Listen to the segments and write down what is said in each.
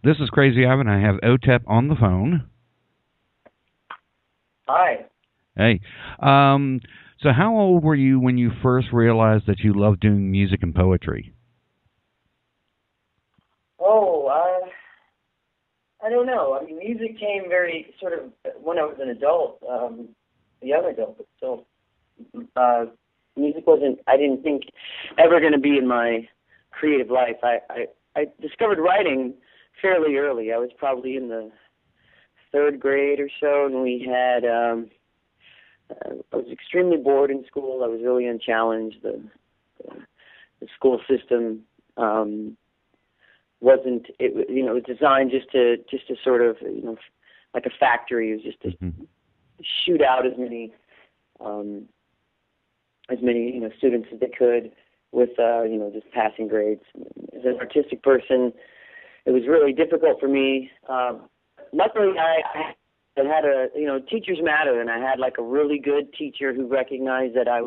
This is Crazy Ivan. I have Otep on the phone. Hi. Hey. So how old were you when you first realized that you loved doing music and poetry? Oh, I don't know. I mean, music came very sort of when I was an adult, a young adult, but still. Music wasn't, I didn't think, ever going to be in my creative life. I discovered writing fairly early. I was probably in the third grade or so, and we had, I was extremely bored in school. I was really unchallenged. The school system wasn't, it was designed just to sort of, like a factory. It was just to shoot out as many students as they could with just passing grades. As an artistic person, it was really difficult for me. Luckily, I had teachers matter, and I had like a really good teacher who recognized that I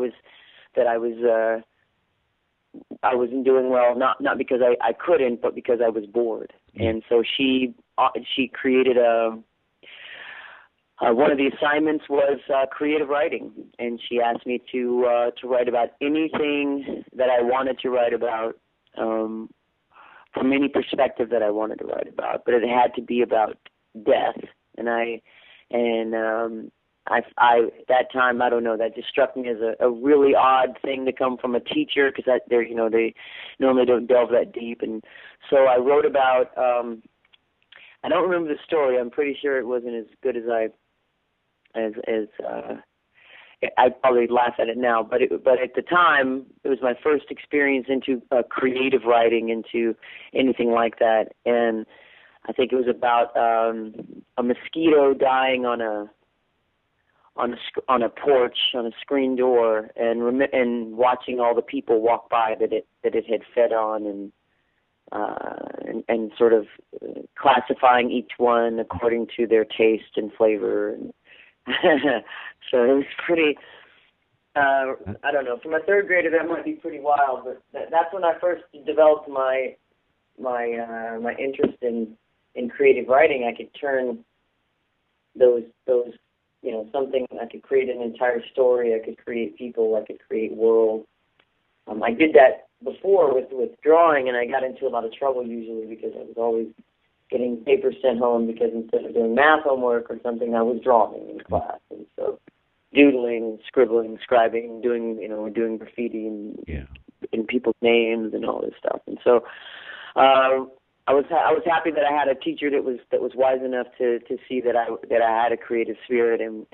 wasn't doing well, not because I couldn't, but because I was bored. And so she created one of the assignments was creative writing, and she asked me to write about anything that I wanted to write about, from any perspective that I wanted to write about, but it had to be about death. And at that time, I don't know, that just struck me as a really odd thing to come from a teacher, because they normally don't delve that deep. And so I wrote about, I don't remember the story. I'm pretty sure it wasn't as good as I'd probably laugh at it now, but at the time, it was my first experience into creative writing, into anything like that. And I think it was about a mosquito dying on a porch, on a screen door, and watching all the people walk by that it had fed on, and sort of classifying each one according to their taste and flavor. And so it was pretty, I don't know, for my third grader that might be pretty wild, but that's when I first developed my interest in creative writing. I could turn those something, I could create an entire story, I could create people, I could create worlds. I did that before with drawing, and I got into a lot of trouble usually because I was always getting papers sent home, because instead of doing math homework or something, I was drawing in class. And so doodling, scribbling, scribing, doing graffiti in people's names and all this stuff. And so I was happy that I had a teacher that was wise enough to see that I had a creative spirit, and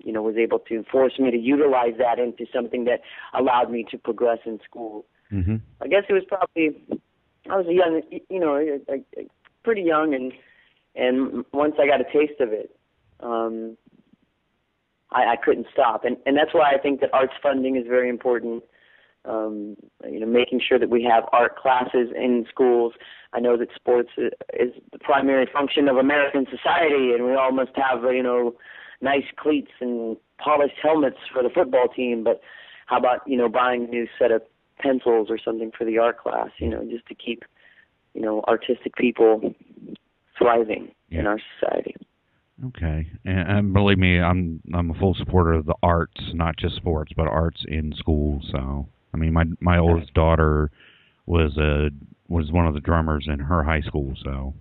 was able to force me to utilize that into something that allowed me to progress in school. Mm-hmm. I guess it was probably, I was pretty young, and once I got a taste of it, I couldn't stop, and that's why I think that arts funding is very important. Making sure that we have art classes in schools. I know that sports is the primary function of American society, and we all must have nice cleats and polished helmets for the football team. But how about buying a new set of pencils or something for the art class? Just to keep artistic people thriving in our society. Okay, and believe me, I'm a full supporter of the arts, not just sports, but arts in schools. So, I mean, my oldest daughter was one of the drummers in her high school, so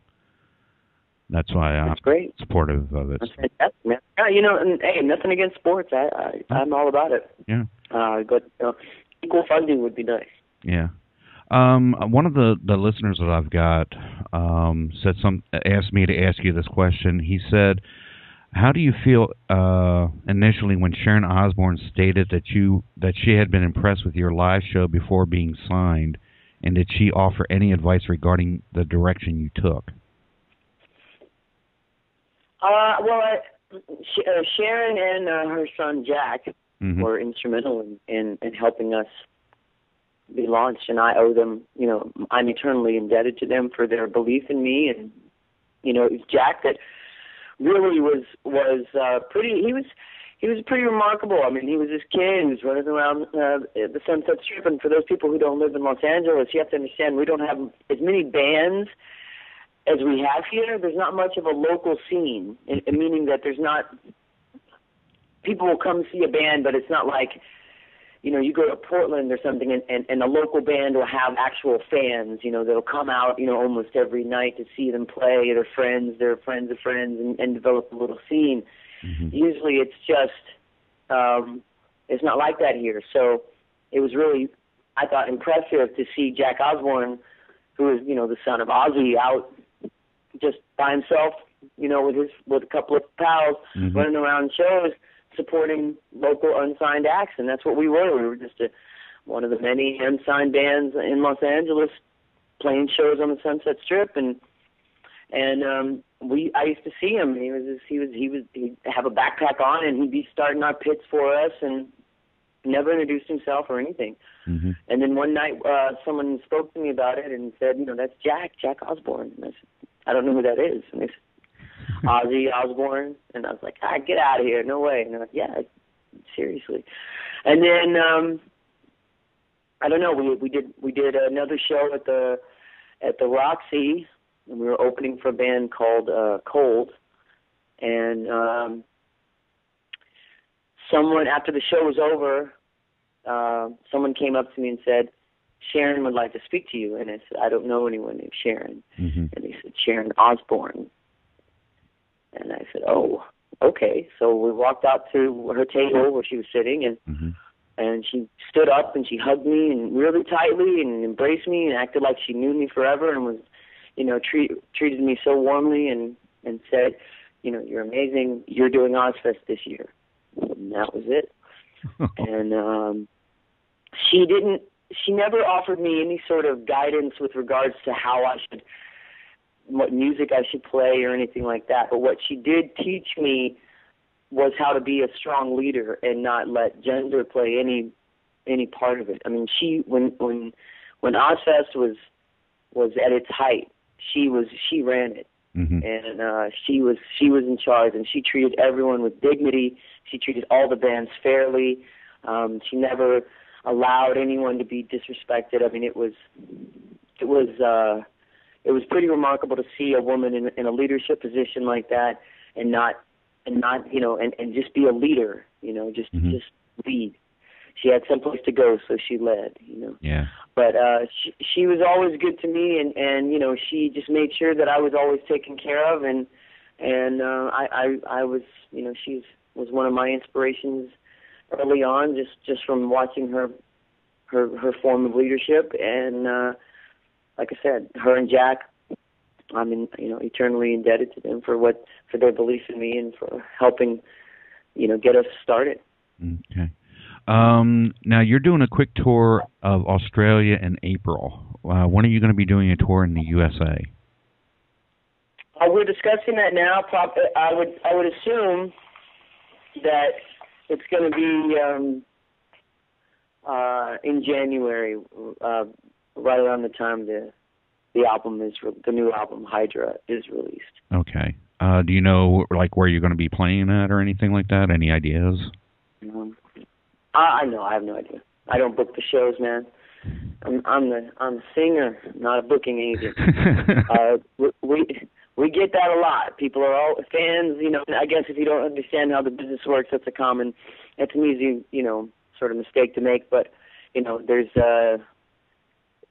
that's why I'm supportive of it. That's fantastic, man. Yeah, and hey, nothing against sports. I'm all about it. Yeah. But equal funding would be nice. Yeah. One of the listeners that I've got asked me to ask you this question. He said, "How do you feel initially when Sharon Osbourne stated that she had been impressed with your live show before being signed, and did she offer any advice regarding the direction you took?" Sharon and her son Jack were instrumental in helping us be launched, and I owe them, I'm eternally indebted to them for their belief in me. And it was Jack that really was pretty. He was pretty remarkable. I mean, he was this kid who was running around the Sunset Strip. And for those people who don't live in Los Angeles, you have to understand we don't have as many bands as we have here, there's not much of a local scene, meaning that there's not, people will come see a band, but it's not like, you know, you go to Portland or something and a local band will have actual fans, you know, that'll come out, you know, almost every night to see them play, their friends of friends, and develop a little scene. Mm-hmm. Usually it's just, it's not like that here. So it was really, I thought, impressive to see Jack Osbourne, who is, you know, the son of Ozzy, out just by himself, you know, with a couple of pals, mm-hmm. running around shows, supporting local unsigned acts, and that's what we were. We were just one of the many unsigned bands in Los Angeles, playing shows on the Sunset Strip, and I used to see him. He'd have a backpack on, and he'd be starting our pits for us, and never introduced himself or anything. Mm-hmm. And then one night, someone spoke to me about it and said, you know, that's Jack Osbourne. And I said, I don't know who that is. And they said, Ozzy Osbourne. And I was like, get out of here. No way. And they're like, yeah, seriously. And then, I don't know, we did another show at the Roxy, and we were opening for a band called Cold. And someone, after the show was over, someone came up to me and said, Sharon would like to speak to you. And I said, I don't know anyone named Sharon. Mm-hmm. And they said, Sharon Osbourne. And I said, oh, okay. So we walked out to her table where she was sitting, and mm-hmm. and she stood up and she hugged me and really tightly and embraced me and acted like she knew me forever and was, you know, treated me so warmly and said, you know, you're amazing. You're doing Ozfest this year. And that was it. And she never offered me any sort of guidance with regards to what music I should play or anything like that. But what she did teach me was how to be a strong leader and not let gender play any part of it. I mean, when Ozfest was at its height, she ran it. Mm-hmm. And she was in charge, and she treated everyone with dignity. She treated all the bands fairly. She never allowed anyone to be disrespected. I mean, it was pretty remarkable to see a woman in a leadership position like that, and not you know, and just be a leader, you know, just lead. She had someplace to go, so she led, you know. Yeah. But she was always good to me, and you know, she just made sure that I was always taken care of, and I was, you know, she was one of my inspirations early on, just from watching her form of leadership, and like I said, her and Jack, I'm eternally indebted to them for their belief in me and for helping, you know, get us started. Okay. Now you're doing a quick tour of Australia in April. When are you going to be doing a tour in the USA? We're discussing that now. I would assume that it's going to be in January, right around the time the new album Hydra is released. Okay. Do you know like where you're going to be playing at or anything like that? Any ideas? I have no idea. I don't book the shows, man. I'm a singer, not a booking agent. We get that a lot. People are all fans, you know. I guess if you don't understand how the business works, it's an easy, you know, sort of mistake to make. But you know, there's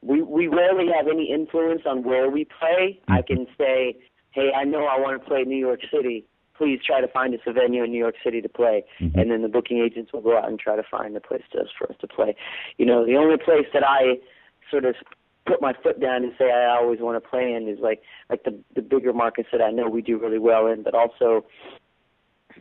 we rarely have any influence on where we play. Mm-hmm. I can say, hey, I know I want to play New York City. Please try to find us a venue in New York City to play. Mm-hmm. And then the booking agents will go out and try to find a place for us to play. You know, the only place that I sort of put my foot down and say I always want to play in is like the bigger markets that I know we do really well in, but also,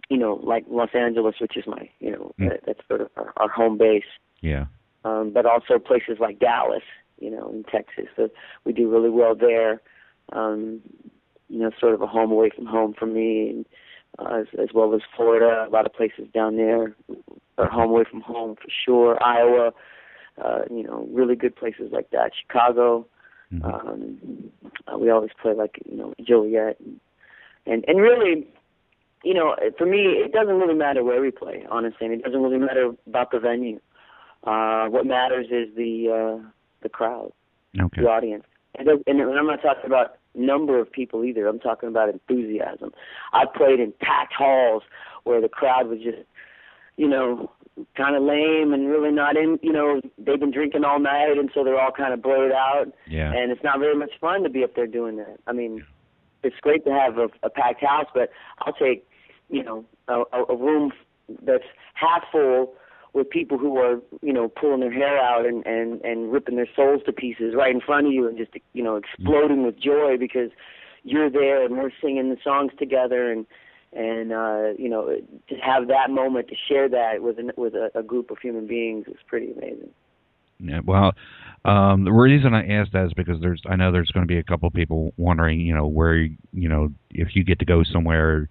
you know, like Los Angeles, which is my, you know, that's sort of our home base. Yeah. But also places like Dallas, you know, in Texas. So we do really well there. You know, sort of a home away from home for me, and, as well as Florida. A lot of places down there are home away from home for sure. Iowa, you know, really good places like that. Chicago. Mm-hmm. We always play like, you know, Joliet, and really, you know, for me, it doesn't really matter where we play, honestly, and it doesn't really matter about the venue. What matters is the crowd, okay. The audience, and I'm not talking about number of people either. I'm talking about enthusiasm. I've played in packed halls where the crowd was just, kind of lame and really not in, they've been drinking all night, and so they're all kind of blurred out. Yeah. And it's not very much fun to be up there doing that. I mean, it's great to have a packed house, but I'll take, a room that's half full with people who are, pulling their hair out and ripping their souls to pieces right in front of you and just, exploding with joy because you're there and we're singing the songs together and to have that moment, to share that with a group of human beings is pretty amazing. Yeah, well, the reason I asked that is because I know there's going to be a couple of people wondering, where, if you get to go somewhere,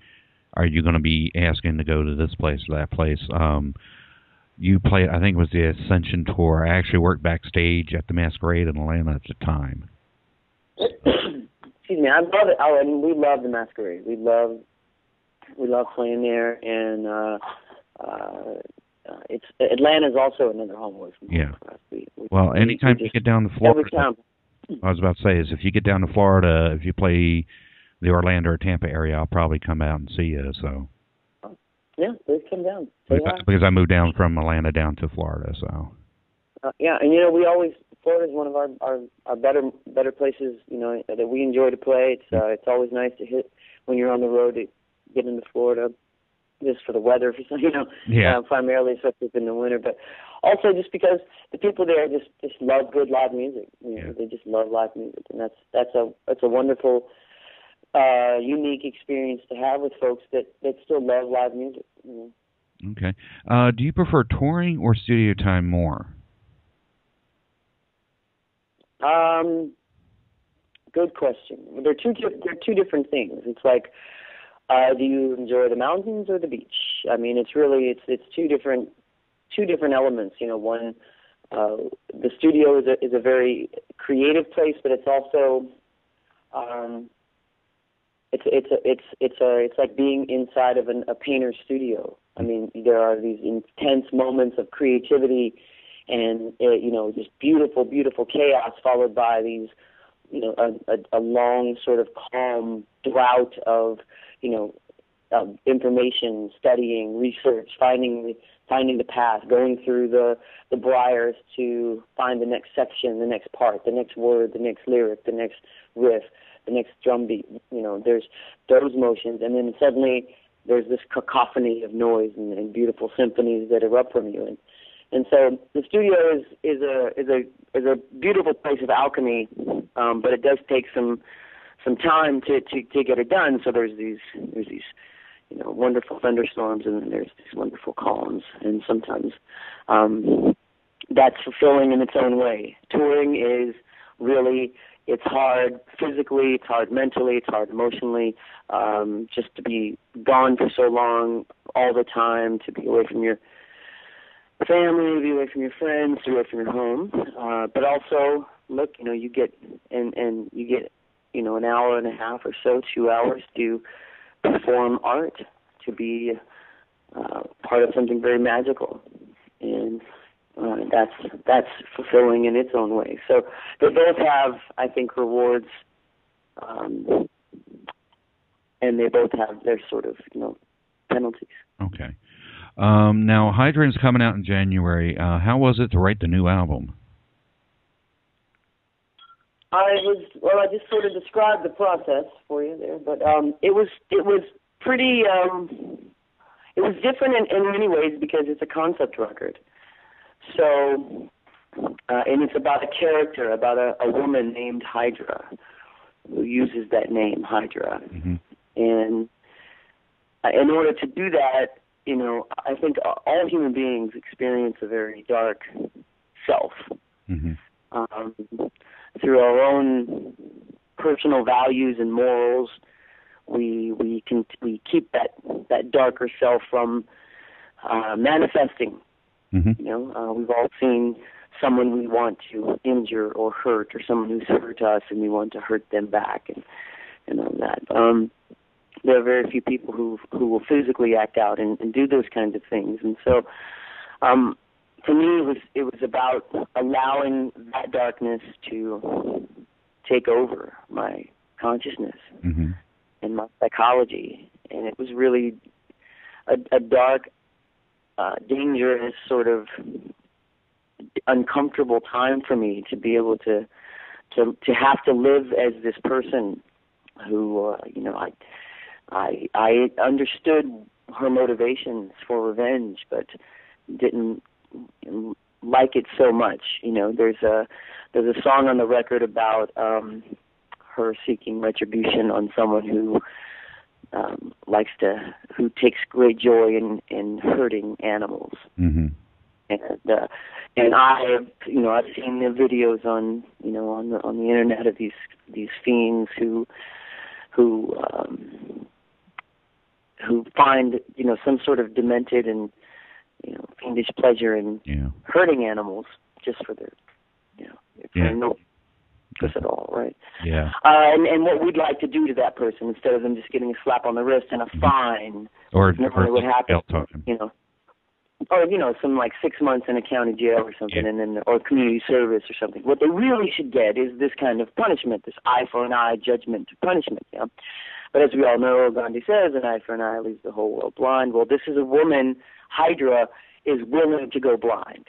are you going to be asking to go to this place or that place? You played, I think it was the Ascension Tour. I actually worked backstage at the Masquerade in Atlanta at the time. Excuse me, I love it. Oh, and we love the Masquerade. We love playing there, and Atlanta's also another home away from home for us. Well, anytime you get down to Florida, every time. I was about to say is if you get down to Florida, if you play the Orlando or Tampa area, I'll probably come out and see you. So. Yeah, please come down. Because I moved down from Atlanta down to Florida, so. And Florida's one of our better places, that we enjoy to play. It's always nice to hit when you're on the road to get into Florida, just for the weather, primarily, especially in the winter, but also just because the people there just love good live music. They just love live music, and that's a wonderful, unique experience to have with folks that still love live music. Okay. Do you prefer touring or studio time more? Good question. They're two different things. It's like, do you enjoy the mountains or the beach? I mean, it's two different elements. One, the studio is a very creative place, but it's also it's like being inside of a painter's studio. I mean, there are these intense moments of creativity and just beautiful, beautiful chaos, followed by these, a long sort of calm drought of, information, studying, research, finding the path, going through the briars to find the next section, the next part, the next word, the next lyric, the next riff, the next drum beat. There's those motions, and then suddenly there's this cacophony of noise and beautiful symphonies that erupt from you. And so the studio is a beautiful place of alchemy, but it does take some time to get it done. So there's these wonderful thunderstorms, and then there's these wonderful calms, and sometimes that's fulfilling in its own way. Touring is really, it's hard physically, it's hard mentally, it's hard emotionally, just to be gone for so long all the time, to be away from your family, to be away from your friends, to be away from your home. But also, look, you get an hour and a half or so, 2 hours to perform art, to be part of something very magical, and that's fulfilling in its own way. So they both have, I think, rewards, and they both have their sort of penalties. Okay. Now Hydrant's coming out in January. How was it to write the new album? I just sort of described the process for you there, but it was pretty. It was different in many ways because it's a concept record. So, and it's about a character, about a woman named Hydra, who uses that name, Hydra. Mm-hmm. And in order to do that, I think all human beings experience a very dark self. Mm-hmm. Through our own personal values and morals, we keep that darker self from manifesting. Mm-hmm. We've all seen someone we want to injure or hurt, or someone who's hurt us and we want to hurt them back, and all that. There are very few people who will physically act out and do those kinds of things, and so for me it was about allowing that darkness to take over my consciousness mm-hmm. and my psychology. And it was really a dark, dangerous, sort of uncomfortable time for me to be able to have to live as this person who, I understood her motivations for revenge, but didn't like it so much. There's a song on the record about her seeking retribution on someone who who takes great joy in hurting animals. Mm-hmm. And I've seen the videos on the internet of these fiends who find some sort of demented and fiendish pleasure in hurting animals just for their for no purpose at all, right? Yeah. And what we'd like to do to that person, instead of them just getting a slap on the wrist and a fine, or what happens, or some like 6 months in a county jail or something, and then or community service or something. What they really should get is this kind of punishment, this eye for an eye, judgment to punishment. But as we all know, Gandhi says, an eye for an eye leaves the whole world blind. Well, this is a woman. Hydra is willing to go blind.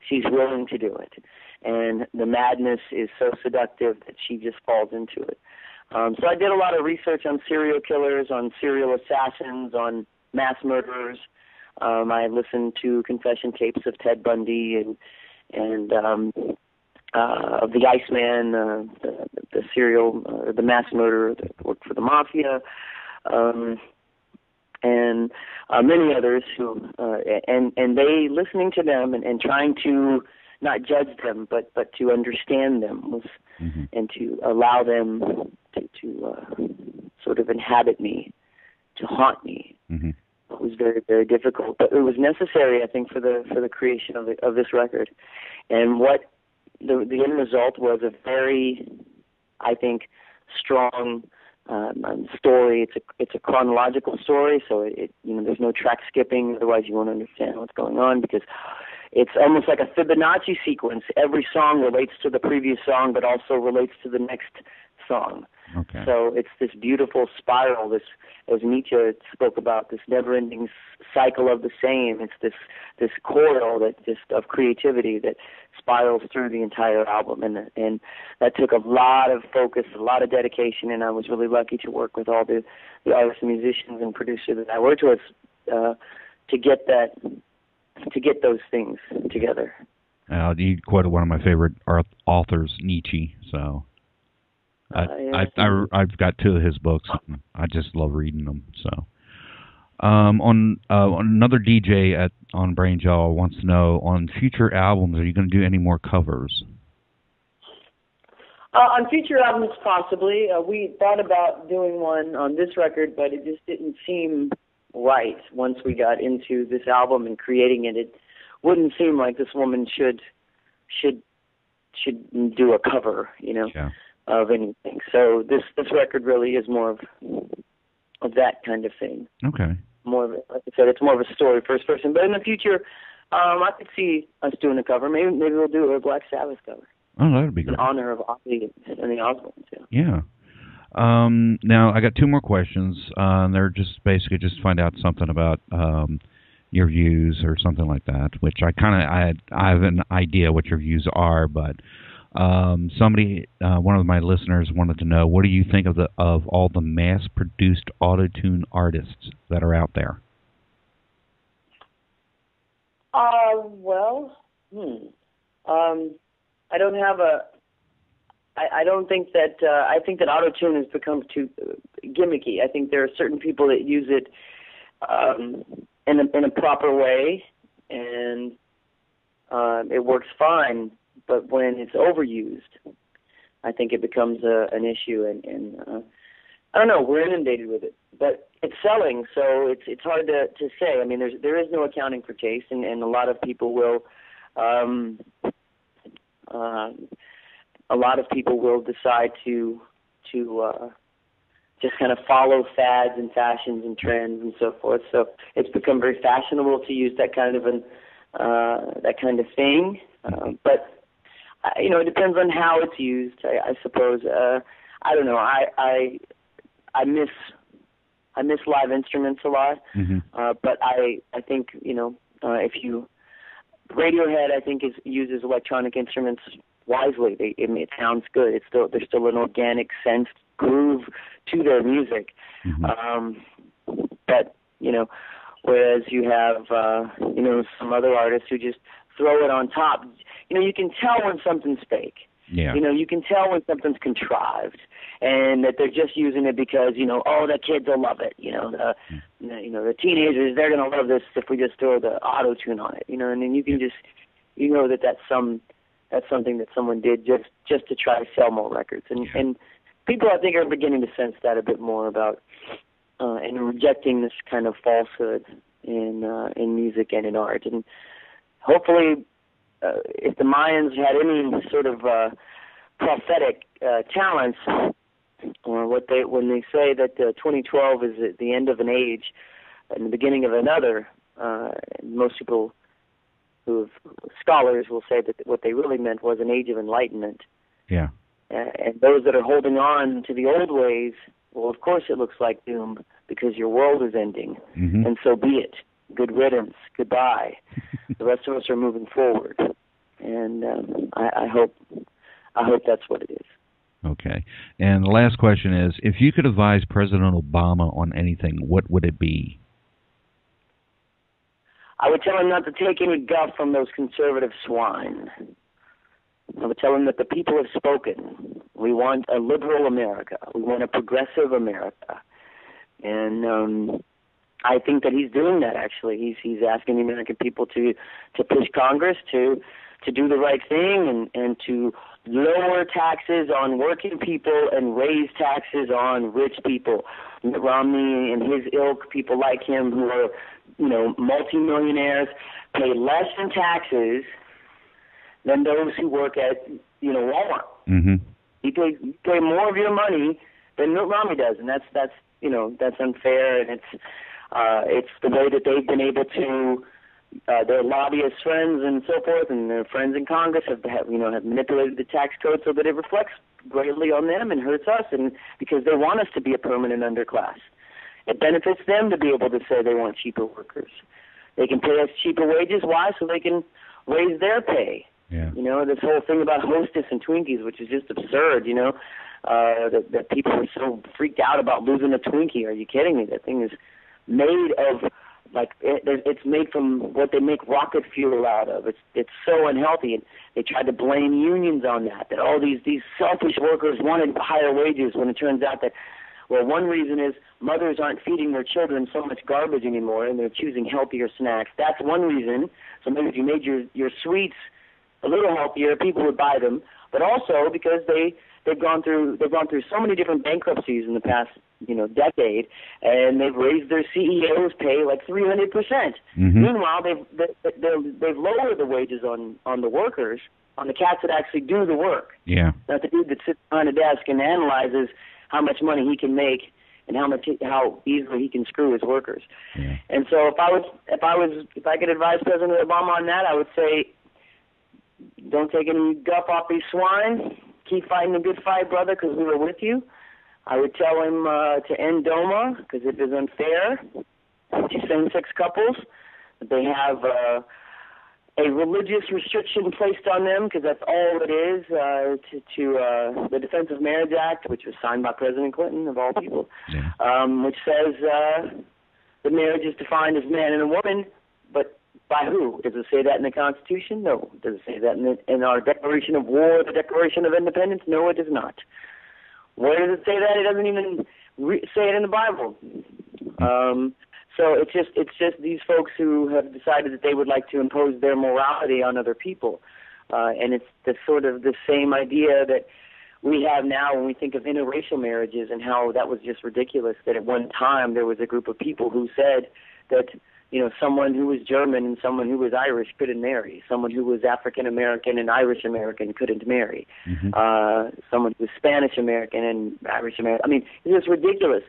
She's willing to do it. And the madness is so seductive that she just falls into it. So I did a lot of research on serial killers, on serial assassins, on mass murderers. I listened to confession tapes of Ted Bundy and of the Iceman, the serial, the mass murderer that worked for the mafia, and many others who, and they, listening to them and trying to not judge them, but to understand them was, mm-hmm. and to allow them to sort of inhabit me, to haunt me. Mm-hmm. It was very, very difficult, but it was necessary, I think, for the creation of this record. And what the end result was a very, I think, strong story. It's a chronological story, so it there's no track skipping. Otherwise, you won't understand what's going on, because it's almost like a Fibonacci sequence. Every song relates to the previous song, but also relates to the next song. Okay. So it's this beautiful spiral, this, as Nietzsche spoke about, this never-ending cycle of the same. It's this coil of creativity that spirals through the entire album, and that took a lot of focus, a lot of dedication, and I was really lucky to work with all the artists and musicians and producers that I worked with to get those things together. You quoted one of my favorite authors, Nietzsche, so. I've got 2 of his books. I just love reading them. So, on another DJ on Braingell wants to know, on future albums, are you going to do any more covers? On future albums, possibly. We thought about doing one on this record, but it just didn't seem right. Once we got into this album and creating it, it wouldn't seem like this woman should do a cover, Yeah. of anything. So this record really is more of that kind of thing. Okay. More of, like I said, it's more of a story, first person. But in the future, I could see us doing a cover. Maybe we'll do a Black Sabbath cover. Oh, that'd be good. In honor of Ozzy and the Osbournes. Yeah. Now I got 2 more questions. They're just basically just to find out something about your views or something like that. Which I have an idea what your views are, but. One of my listeners wanted to know, what do you think of all the mass-produced auto-tune artists that are out there? I don't have I don't think that. I think that auto-tune has become too gimmicky. I think there are certain people that use it in a proper way, and it works fine. But when it's overused, I think it becomes an issue, and I don't know. We're inundated with it, but it's selling, so it's hard to say. I mean, there is no accounting for taste, and a lot of people will decide to just kind of follow fads and fashions and trends and so forth. So it's become very fashionable to use that kind of thing, but. It depends on how it's used, I suppose. I don't know. I miss live instruments a lot. But I think, if you Radiohead, I think uses electronic instruments wisely. It sounds good. There's still an organic sense groove to their music. But whereas you have some other artists who just throw it on top. You can tell when something's fake. Yeah. You can tell when something's contrived, and that they're just using it because the kids will love it. The teenagers, they're gonna love this if we just throw the auto tune on it. And then you can just that's something that someone did just to try to sell more records. And people, I think, are beginning to sense that a bit more about and rejecting this kind of falsehood in music and in art. And hopefully, if the Mayans had any sort of prophetic talents, or when they say that 2012 is the end of an age and the beginning of another, most people scholars will say that what they really meant was an age of enlightenment. Yeah. And those that are holding on to the old ways, well, of course it looks like doom because your world is ending, and so be it. Good riddance. Goodbye. The rest of us are moving forward, and I hope that's what it is. Okay. And the last question is, if you could advise President Obama on anything, what would it be? I would tell him not to take any guff from those conservative swine. I would tell him that the people have spoken. We want a liberal America. We want a progressive America. And I think that he's doing that, actually. He's asking the American people to push Congress to do the right thing and to lower taxes on working people and raise taxes on rich people. Mitt Romney and his ilk, people like him who are, multimillionaires, pay less in taxes than those who work at, Walmart. You pay more of your money than Mitt Romney does, and that's unfair, and it's the way that they've been able to. Their lobbyist friends and so forth, and their friends in Congress have manipulated the tax code so that it reflects greatly on them and hurts us, and because they want us to be a permanent underclass. It benefits them to be able to say they want cheaper workers. They can pay us cheaper wages. Why? So they can raise their pay. Yeah. This whole thing about Hostess and Twinkies, which is just absurd. That people are so freaked out about losing a Twinkie. Are you kidding me? That thing is made of. It's made from what they make rocket fuel out of. It's so unhealthy, and they tried to blame unions on that all these selfish workers wanted higher wages, when it turns out that, well, one reason is mothers aren't feeding their children so much garbage anymore, and they're choosing healthier snacks. That's one reason. So maybe if you made your sweets a little healthier, people would buy them. But also because they've gone through so many different bankruptcies in the past decade, and they've raised their CEOs' pay like 300%. Meanwhile, they've lowered the wages on the workers, on the cats that actually do the work. Yeah. Not the dude that sits behind a desk and analyzes how much money he can make and how easily he can screw his workers. Yeah. And so if I could advise President Obama on that, I would say, don't take any guff off these swine. Keep fighting the good fight, brother, because we were with you. I would tell him to end DOMA because it is unfair to same-sex couples. They have a religious restriction placed on them because that's all it is, to the Defense of Marriage Act, which was signed by President Clinton, of all people, which says the marriage is defined as man and a woman, but by who? Does it say that in the Constitution? No. Does it say that in our Declaration of War, the Declaration of Independence? No, it does not. Where does it say that? It doesn't even say it in the Bible. So it's just these folks who have decided that they would like to impose their morality on other people, and it's the same idea that we have now when we think of interracial marriages and how that was just ridiculous. That at one time there was a group of people who said that someone who was German and someone who was Irish couldn't marry. Someone who was African American and Irish American couldn't marry. Someone who was Spanish American and Irish American. I mean, it's just ridiculous.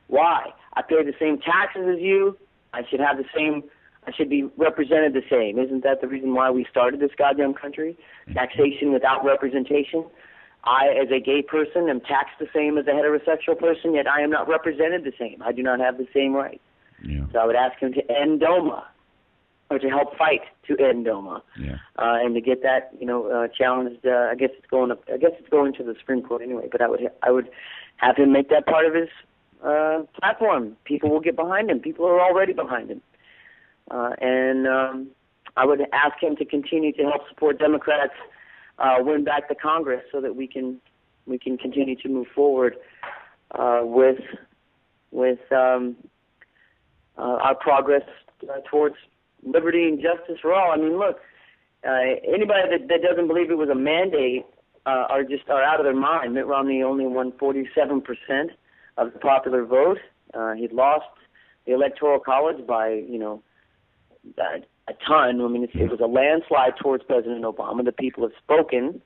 Why? I pay the same taxes as you. I should be represented the same. Isn't that the reason why we started this goddamn country? Taxation without representation. I, as a gay person, am taxed the same as a heterosexual person, yet I am not represented the same. I do not have the same rights. Yeah. So I would ask him to end DOMA, or to help fight to end DOMA, and to get that, challenged. I guess it's going up. I guess it's going to the Supreme Court anyway. But I would have him make that part of his platform. People will get behind him. People are already behind him, and I would ask him to continue to help support Democrats win back the Congress, so that we can continue to move forward with our progress towards liberty and justice for all. I mean, look, anybody that doesn't believe it was a mandate are out of their mind. Mitt Romney only won 47% of the popular vote. He'd lost the Electoral College by, a ton. I mean, it was a landslide towards President Obama. The people have spoken.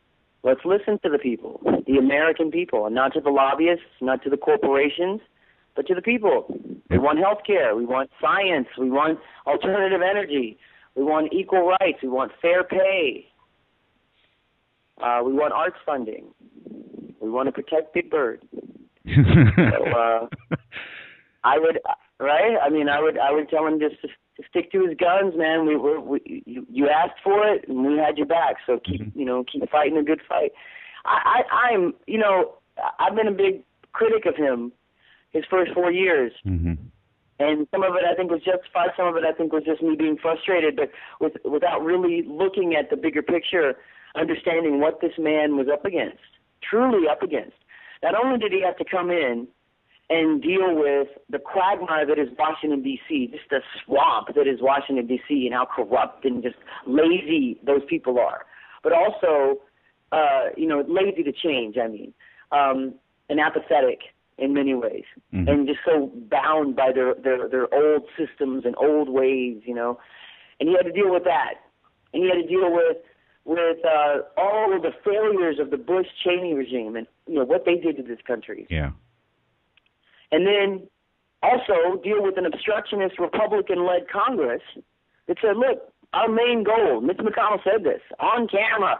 Let's listen to the people, the American people, and not to the lobbyists, not to the corporations, but to the people. We want health care. We want science. We want alternative energy. We want equal rights. We want fair pay. We want arts funding. We want to protect Big Bird. So I would, right? I mean, I would tell him just to stick to his guns, man. You asked for it, and we had your back. So keep fighting a good fight. I'm I've been a big critic of him his first 4 years. Mm-hmm. And some of it I think was justified. Some of it I think was just me being frustrated, but without really looking at the bigger picture, understanding what this man was up against, truly up against. Not only did he have to come in and deal with the quagmire that is Washington, D.C., just the swamp that is Washington, D.C., and how corrupt and just lazy those people are, but also, lazy to change, and apathetic in many ways, and just so bound by their old systems and old ways, and he had to deal with that, and he had to deal with all of the failures of the Bush-Cheney regime and what they did to this country. Yeah. And then also deal with an obstructionist Republican-led Congress that said, look, our main goal, Mitch McConnell said this on camera,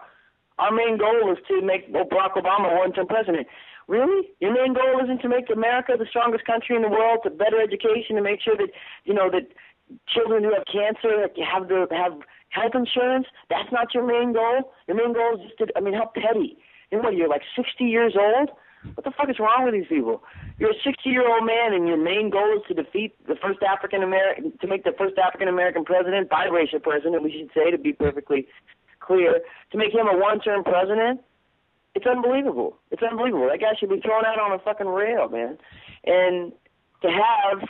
our main goal is to make Barack Obama one-term president. Really? Your main goal isn't to make America the strongest country in the world, to better education, to make sure that, that children who have cancer have health insurance? That's not your main goal? Your main goal is just to, how petty. You're like 60 years old? What the fuck is wrong with these people? You're a 60-year-old man, and your main goal is to defeat the first African-American, to make the first African-American president, biracial president, we should say, to be perfectly clear, to make him a one-term president? It's unbelievable. It's unbelievable. That guy should be thrown out on a fucking rail, man. And to have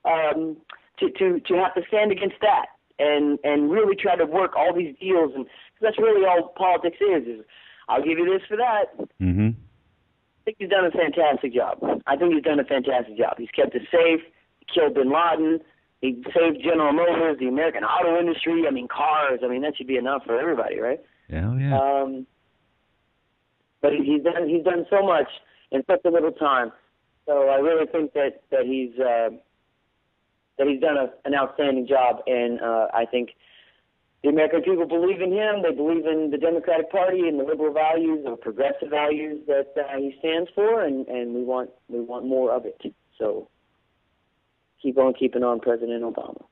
to have to stand against that and really try to work all these deals, and cause that's really all politics is I'll give you this for that. Mm-hmm. I think he's done a fantastic job. He's kept us safe. He killed bin Laden. He saved General Motors, the American auto industry. Cars. That should be enough for everybody, right? Hell yeah. But he's done so much in such a little time. So I really think that he's done an outstanding job, and I think the American people believe in him. They believe in the Democratic Party and the liberal values, the progressive values that he stands for, and we want more of it. So keep on keeping on, President Obama.